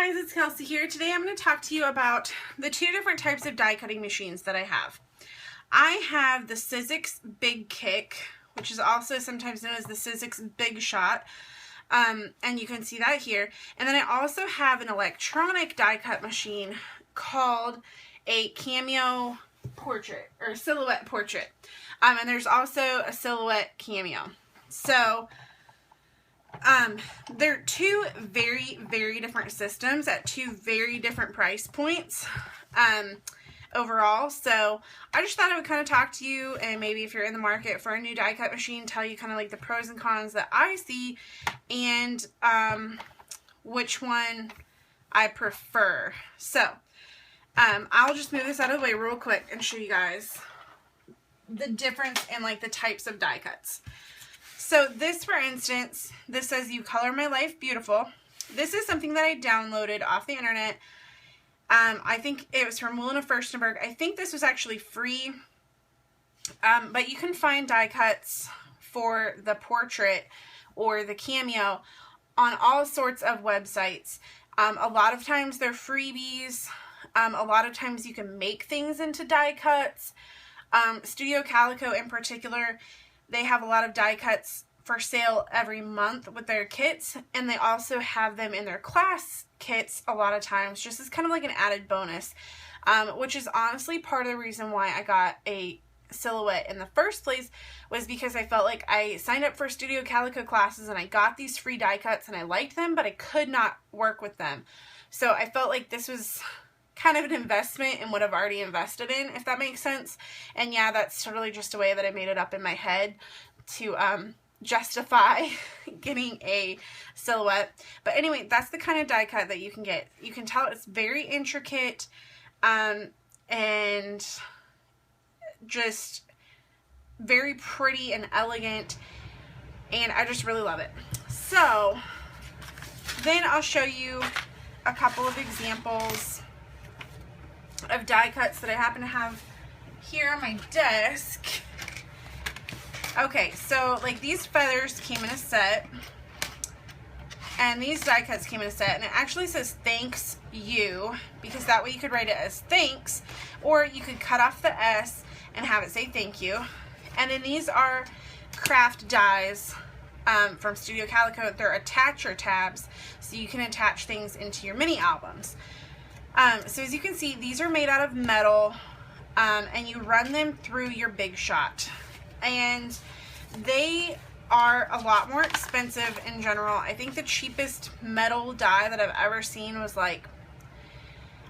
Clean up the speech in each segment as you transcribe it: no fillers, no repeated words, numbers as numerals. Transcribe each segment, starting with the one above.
guys, it's Kelsey here. Today I'm going to talk to you about the two different types of die cutting machines that I have. I have the Sizzix Big Kick, which is also sometimes known as the Sizzix Big Shot, and you can see that here. And then I also have an electronic die cut machine called a Cameo Portrait, or Silhouette Portrait, and there's also a Silhouette Cameo. So they're two very different systems at two very different price points overall. So I just thought I would kind of talk to you, and maybe if you're in the market for a new die cut machine, tell you kind of like the pros and cons that I see, and which one I prefer. So I'll just move this out of the way real quick and show you guys the difference in like the types of die cuts. So this, for instance, this says "You Color My Life Beautiful." This is something that I downloaded off the internet. I think it was from Wilhelm Furstenberg. I think this was actually free, but you can find die cuts for the portrait or the cameo on all sorts of websites. A lot of times they're freebies. A lot of times you can make things into die cuts. Studio Calico in particular, they have a lot of die cuts for sale every month with their kits, and they also have them in their class kits a lot of times, just as kind of like an added bonus, which is honestly part of the reason why I got a Silhouette in the first place, was because I felt like I signed up for Studio Calico classes and I got these free die cuts and I liked them, but I could not work with them. So I felt like this was kind of an investment in what I've already invested in, if that makes sense. And yeah, that's totally just a way that I made it up in my head to justify getting a Silhouette. But anyway, that's the kind of die cut that you can get. You can tell it's very intricate and just very pretty and elegant, and I just really love it. So then I'll show you a couple of examples of die cuts that I happen to have here on my desk. Okay, so like these feathers came in a set, and these die cuts came in a set, and it actually says "Thanks You," because that way you could write it as thanks, or you could cut off the S and have it say "Thank You." And then these are craft dies from Studio Calico. They're attacher tabs, so you can attach things into your mini albums. So as you can see, these are made out of metal, and you run them through your Big Shot, and they are a lot more expensive in general. I think the cheapest metal die that I've ever seen was like,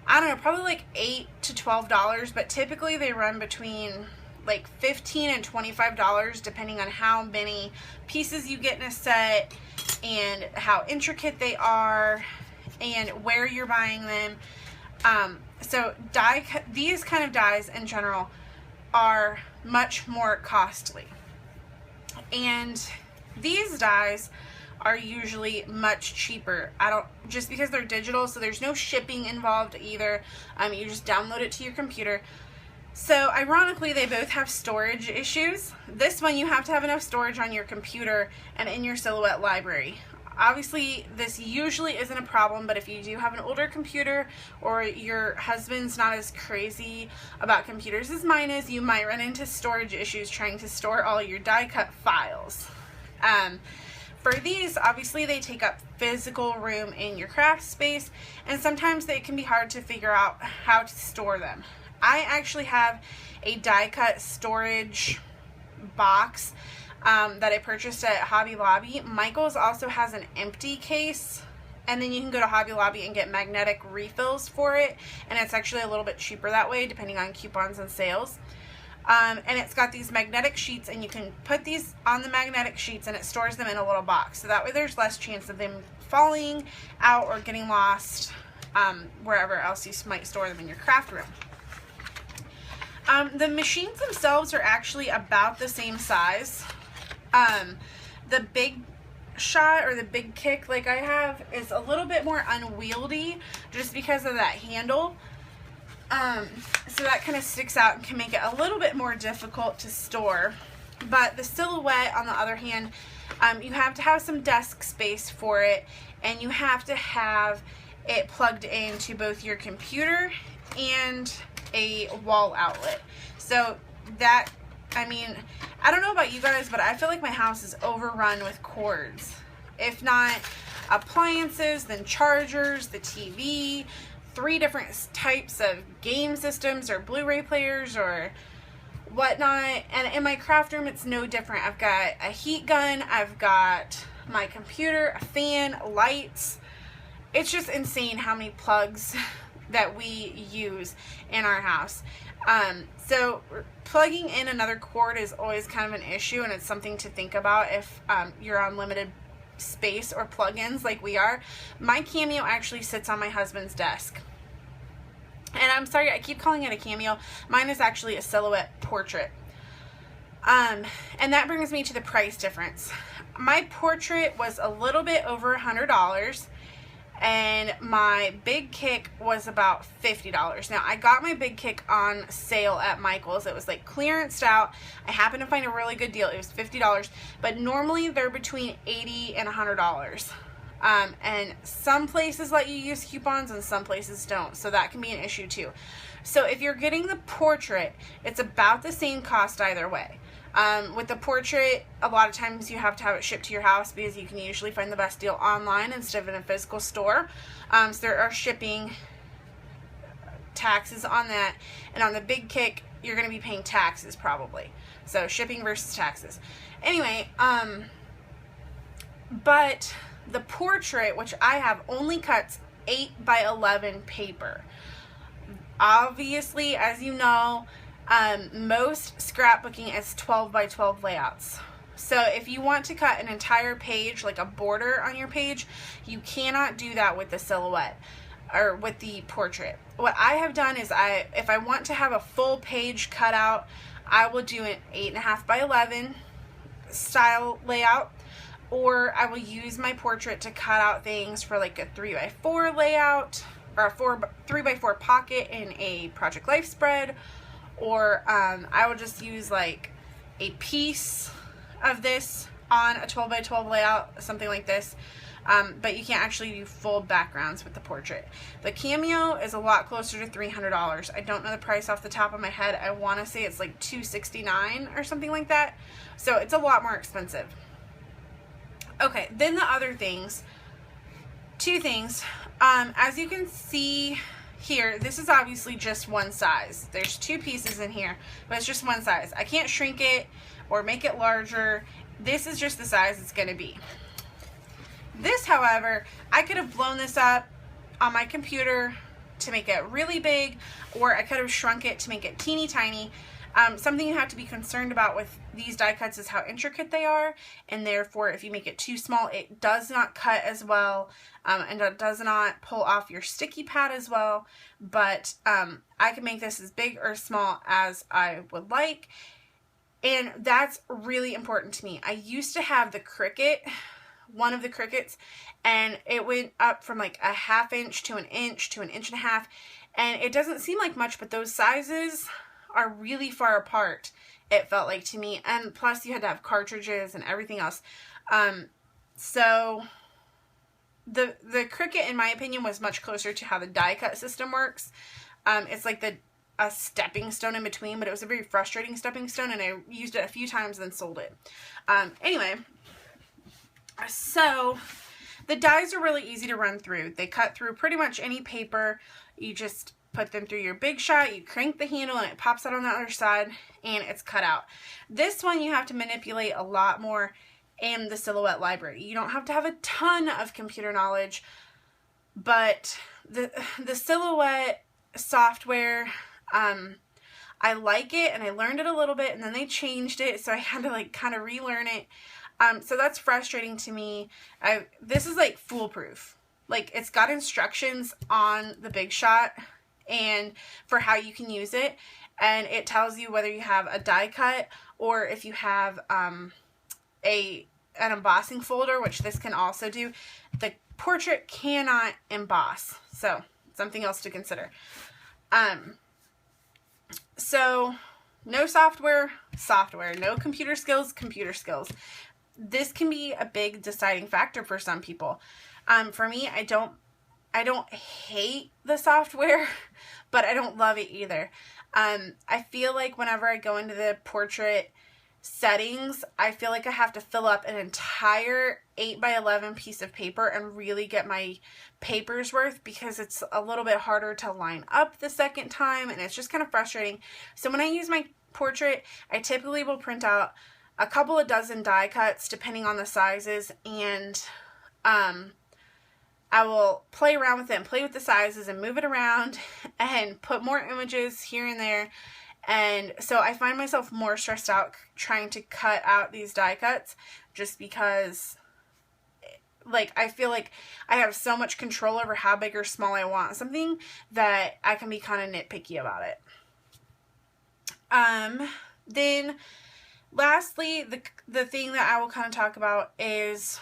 I don't know, probably like $8 to $12, but typically they run between like $15 and $25 depending on how many pieces you get in a set and how intricate they are and where you're buying them. So these kind of dies in general are much more costly, and these dies are usually much cheaper. Just because they're digital, so there's no shipping involved either. You just download it to your computer. So ironically, they both have storage issues. This one, you have to have enough storage on your computer and in your Silhouette library. Obviously, this usually isn't a problem, but if you do have an older computer or your husband's not as crazy about computers as mine is, you might run into storage issues trying to store all your die cut files. For these, obviously, they take up physical room in your craft space, and sometimes they can be hard to figure out how to store them. I actually have a die cut storage box that I purchased at Hobby Lobby. Michael's also has an empty case, and then you can go to Hobby Lobby and get magnetic refills for it, and it's actually a little bit cheaper that way depending on coupons and sales. And it's got these magnetic sheets, and you can put these on the magnetic sheets and it stores them in a little box, so that way there's less chance of them falling out or getting lost wherever else you might store them in your craft room. The machines themselves are actually about the same size. The Big Shot or the Big Kick like I have is a little bit more unwieldy just because of that handle. So that kind of sticks out and can make it a little bit more difficult to store. But the Silhouette, on the other hand, you have to have some desk space for it, and you have to have it plugged into both your computer and a wall outlet. So that, I mean, I don't know about you guys, but I feel like my house is overrun with cords. If not appliances, then chargers, the TV, 3 different types of game systems or Blu-ray players or whatnot. And in my craft room, it's no different. I've got a heat gun, I've got my computer, a fan, lights. It's just insane how many plugs that we use in our house. So plugging in another cord is always kind of an issue, and it's something to think about if you're on limited space or plugins like we are. My Cameo actually sits on my husband's desk. And I'm sorry, I keep calling it a Cameo. Mine is actually a silhouette portrait. And that brings me to the price difference. My portrait was a little bit over $100, and my big kick was about $50. Now, I got my big kick on sale at Michael's. It was like clearanced out. I happened to find a really good deal. It was $50, but normally they're between $80 and $100. And some places let you use coupons and some places don't, so that can be an issue too. So if you're getting the portrait, it's about the same cost either way. With the portrait, a lot of times you have to have it shipped to your house because you can usually find the best deal online instead of in a physical store. So there are shipping taxes on that. And on the big kick, you're going to be paying taxes probably. So shipping versus taxes. Anyway, but the portrait, which I have, only cuts 8x11 paper. Obviously, as you know, most scrapbooking is 12x12 layouts. So if you want to cut an entire page, like a border on your page, you cannot do that with the silhouette or with the portrait. What I have done is if I want to have a full page cut out, I will do an 8.5x11 style layout, or I will use my portrait to cut out things for like a 3x4 layout or a 3x4 pocket in a Project Life spread. Or I will just use like a piece of this on a 12x12 layout, something like this. But you can't actually do full backgrounds with the portrait. The Cameo is a lot closer to $300. I don't know the price off the top of my head. I want to say it's like $269 or something like that. So it's a lot more expensive. Okay, then the other things. 2 things. As you can see here, this is obviously just one size. There's 2 pieces in here, but it's just one size. I can't shrink it or make it larger. This is just the size it's going to be. This, however, I could have blown this up on my computer to make it really big, or I could have shrunk it to make it teeny tiny. Something you have to be concerned about with these die cuts is how intricate they are, and therefore if you make it too small, it does not cut as well, and it does not pull off your sticky pad as well. But I can make this as big or small as I would like, and that's really important to me. I used to have the Cricut, one of the Cricuts, and it went up from like a 1/2 inch to 1 inch to 1.5 inches, and it doesn't seem like much, but those sizes are really far apart, it felt like to me. And plus you had to have cartridges and everything else. So the Cricut, in my opinion, was much closer to how the die cut system works. It's like a stepping stone in between, but it was a very frustrating stepping stone, and I used it a few times then sold it. Anyway, so the dies are really easy to run through. They cut through pretty much any paper. You just put them through your Big Shot, you crank the handle, and it pops out on the other side, and it's cut out. This one you have to manipulate a lot more in the Silhouette library. You don't have to have a ton of computer knowledge, but the Silhouette software, I like it, and I learned it a little bit, and then they changed it, so I had to like kind of relearn it. So that's frustrating to me. This is like foolproof. Like, it's got instructions on the Big Shot and for how you can use it, and it tells you whether you have a die cut or if you have an embossing folder, which this can also do. The portrait cannot emboss, so something else to consider. So no software, no computer skills. This can be a big deciding factor for some people. For me, I I don't hate the software, but I don't love it either. I feel like whenever I go into the portrait settings, I feel like I have to fill up an entire 8x11 piece of paper and really get my paper's worth, because it's a little bit harder to line up the second time, and it's just kind of frustrating. So when I use my portrait, I typically will print out a couple of dozen die cuts depending on the sizes, and I will play around with it and play with the sizes and move it around and put more images here and there. And so I find myself more stressed out trying to cut out these die cuts, just because, like, I feel like I have so much control over how big or small I want something that I can be kind of nitpicky about it. Then lastly, the thing that I will kind of talk about is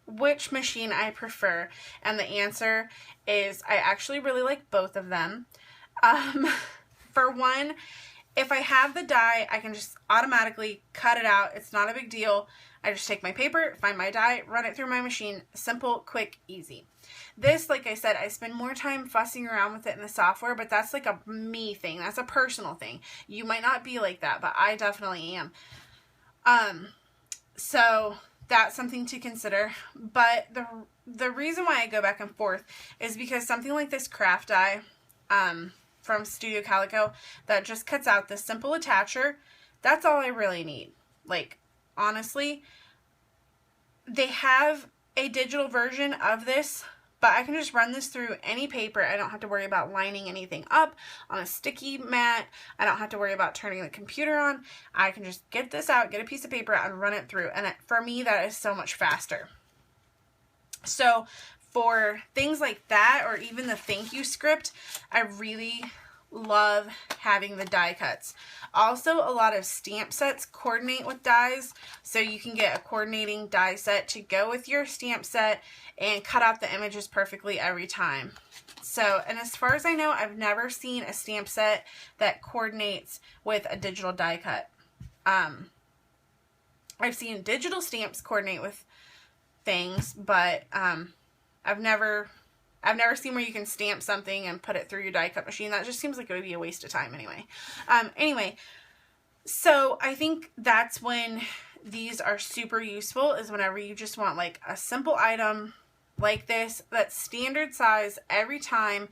which machine I prefer. And the answer is I actually really like both of them. For one, if I have the die, I can just automatically cut it out. It's not a big deal. I just take my paper, find my die, run it through my machine. Simple, quick, easy. This, like I said, I spend more time fussing around with it in the software, but that's like a me thing. That's a personal thing. You might not be like that, but I definitely am. So that's something to consider. But the reason why I go back and forth is because something like this craft die, from Studio Calico, that just cuts out this simple attacher, that's all I really need. Like, honestly, they have a digital version of this, but I can just run this through any paper. I don't have to worry about lining anything up on a sticky mat. I don't have to worry about turning the computer on. I can just get this out, get a piece of paper out, and run it through. And for me, that is so much faster. So for things like that, or even the thank you script, I really love having the die cuts. Also, a lot of stamp sets coordinate with dies, so you can get a coordinating die set to go with your stamp set and cut out the images perfectly every time. So, and as far as I know, I've never seen a stamp set that coordinates with a digital die cut. I've seen digital stamps coordinate with things, but I've never seen where you can stamp something and put it through your die cut machine. That just seems like it would be a waste of time anyway. Anyway, so I think that's when these are super useful, is whenever you just want like a simple item like this that's standard size every time,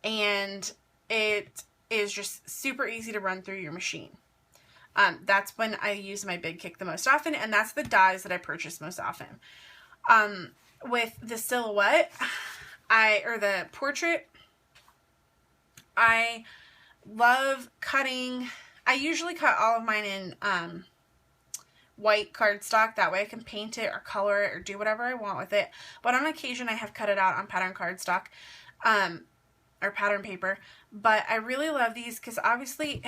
and it is just super easy to run through your machine. That's when I use my Big Kick the most often, and that's the dies that I purchase most often. With the silhouette, or the portrait, I love cutting. I usually cut all of mine in white cardstock. That way I can paint it or color it or do whatever I want with it. But on occasion I have cut it out on pattern cardstock or pattern paper. But I really love these because obviously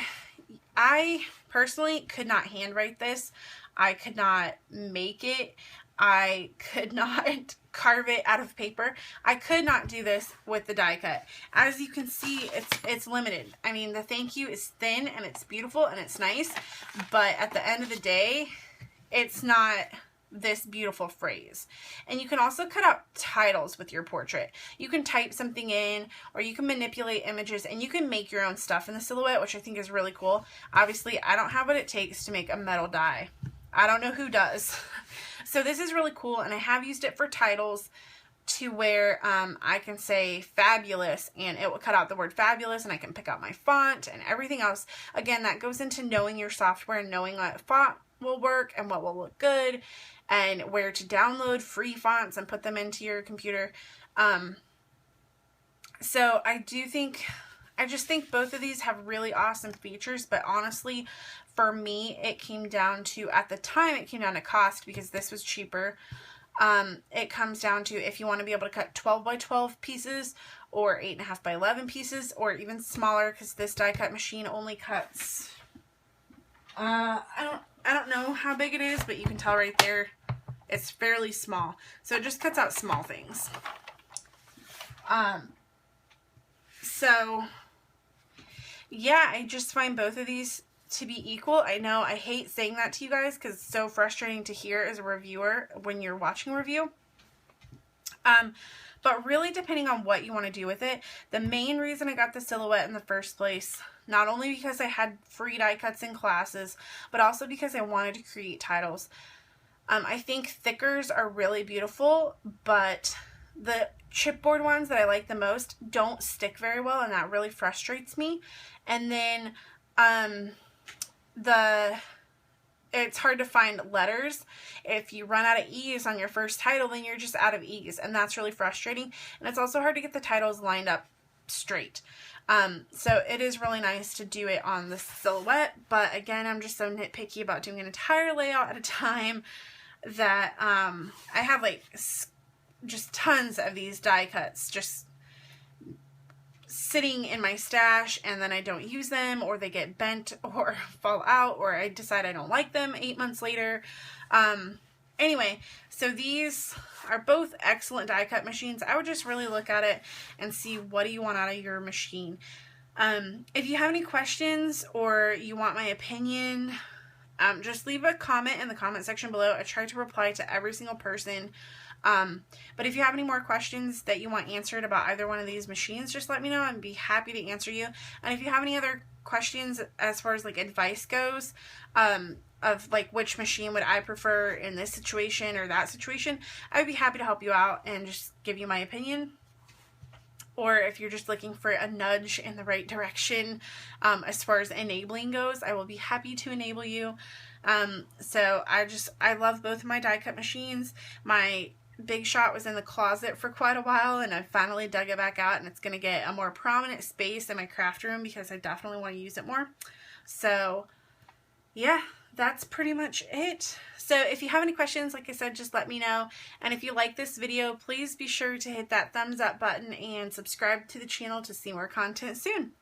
I personally could not handwrite this. I could not make it. I could not carve it out of paper. I could not do this with the die cut. As you can see, it's limited. I mean, the thank you is thin and it's beautiful and it's nice, but at the end of the day, it's not this beautiful phrase. And you can also cut out titles with your portrait. You can type something in, or you can manipulate images, and you can make your own stuff in the silhouette, which I think is really cool. Obviously, I don't have what it takes to make a metal die. I don't know who does. So this is really cool, and I have used it for titles to where I can say fabulous, and it will cut out the word fabulous, and I can pick out my font and everything else. Again, that goes into knowing your software and knowing what font will work and what will look good, and where to download free fonts and put them into your computer. So I just think both of these have really awesome features, but honestly, for me, it came down to, at the time, it came down to cost, because this was cheaper. It comes down to if you want to be able to cut 12 by 12 pieces, or 8.5 by 11 pieces, or even smaller, because this die cut machine only cuts, I don't know how big it is, but you can tell right there, it's fairly small. So it just cuts out small things. So yeah, I just find both of these to be equal. I know I hate saying that to you guys because it's so frustrating to hear as a reviewer when you're watching a review. But really depending on what you want to do with it. The main reason I got the silhouette in the first place, not only because I had free die cuts in classes, but also because I wanted to create titles. I think thickers are really beautiful, but the chipboard ones that I like the most don't stick very well, and that really frustrates me. And then it's hard to find letters. If you run out of E's on your first title, then you're just out of E's, and that's really frustrating. And it's also hard to get the titles lined up straight. So it is really nice to do it on the silhouette, but again, I'm just so nitpicky about doing an entire layout at a time that I have like just tons of these die cuts just sitting in my stash, and then I don't use them, or they get bent or fall out, or I decide I don't like them 8 months later. Anyway, so these are both excellent die cut machines. I would just really look at it and see what do you want out of your machine. If you have any questions or you want my opinion, just leave a comment in the comment section below. I try to reply to every single person. But if you have any more questions that you want answered about either one of these machines, just let me know. I'd be happy to answer you. And if you have any other questions as far as like advice goes, of like which machine would I prefer in this situation or that situation, I would be happy to help you out and just give you my opinion. Or if you're just looking for a nudge in the right direction, as far as enabling goes, I will be happy to enable you. So I love both of my die cut machines. My Big Shot was in the closet for quite a while, and I finally dug it back out, and it's going to get a more prominent space in my craft room because I definitely want to use it more. So yeah, that's pretty much it. So if you have any questions, like I said, just let me know. And if you like this video, please be sure to hit that thumbs up button and subscribe to the channel to see more content soon.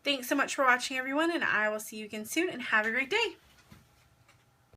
Thanks so much for watching, everyone, and I will see you again soon, and have a great day.